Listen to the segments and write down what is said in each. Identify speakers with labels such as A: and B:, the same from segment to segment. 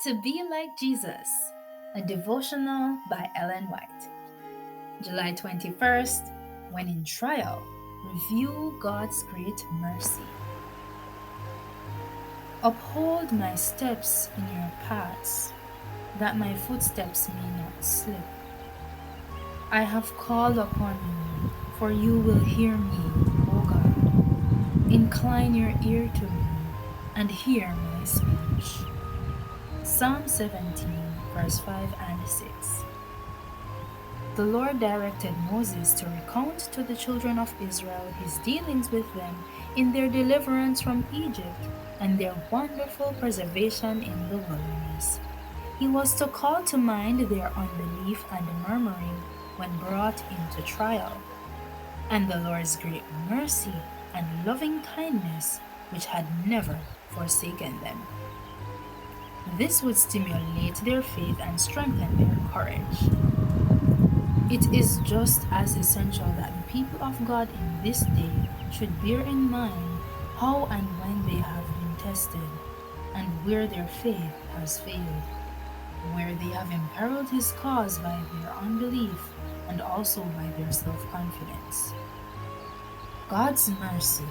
A: To Be Like Jesus, a devotional by Ellen White. July 21st, when in trial, review God's great mercy. Uphold my steps in your paths, that my footsteps may not slip. I have called upon you, for you will hear me, O God. Incline your ear to me and hear my speech. Psalm 17, verse 5 and 6. The Lord directed Moses to recount to the children of Israel his dealings with them in their deliverance from Egypt and their wonderful preservation in the wilderness. He was to call to mind their unbelief and murmuring when brought into trial, and the Lord's great mercy and loving kindness, which had never forsaken them. This would stimulate their faith and strengthen their courage. It is just as essential that the people of God in this day should bear in mind how and when they have been tested, and where their faith has failed, where they have imperiled His cause by their unbelief and also by their self-confidence. God's mercy,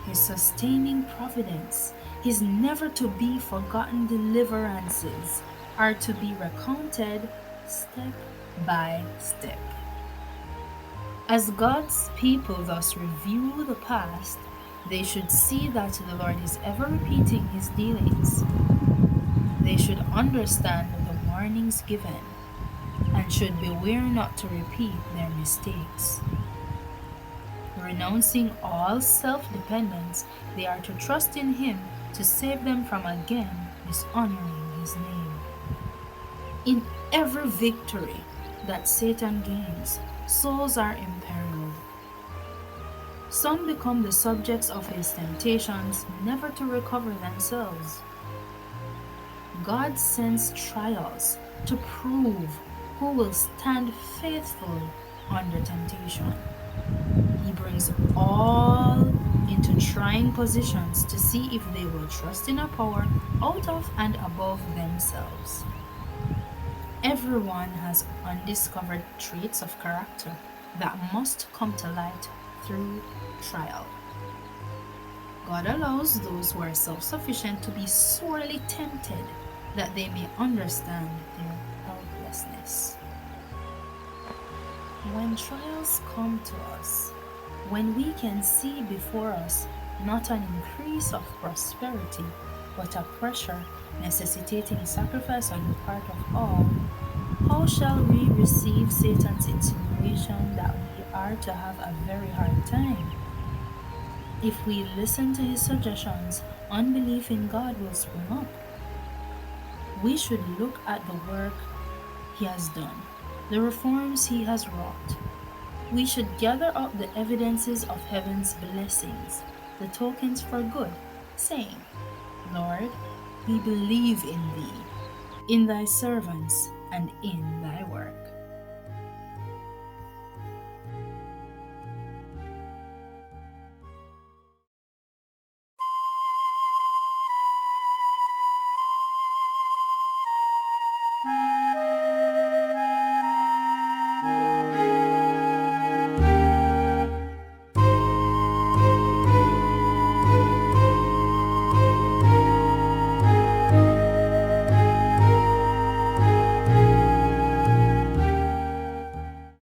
A: His sustaining providence, His never to be forgotten deliverances are to be recounted step by step. As God's people thus review the past, they should see that the Lord is ever repeating His dealings. They should understand the warnings given and should beware not to repeat their mistakes. Renouncing all self-dependence, they are to trust in Him to save them from again dishonoring His name. In every victory that Satan gains, souls are imperiled. Some become the subjects of his temptations, never to recover themselves. God sends trials to prove who will stand faithful under temptation. He brings all into trying positions to see if they will trust in a power out of and above themselves. Everyone has undiscovered traits of character that must come to light through trial. God allows those who are self-sufficient to be sorely tempted that they may understand their helplessness. When trials come to us, when we can see before us not an increase of prosperity, but a pressure necessitating sacrifice on the part of all, how shall we receive Satan's insinuation that we are to have a very hard time? If we listen to his suggestions, unbelief in God will spring up. We should look at the work he has done, the reforms he has wrought. We should gather up the evidences of heaven's blessings, the tokens for good, saying, Lord, we believe in thee, in thy servants, and in thy work.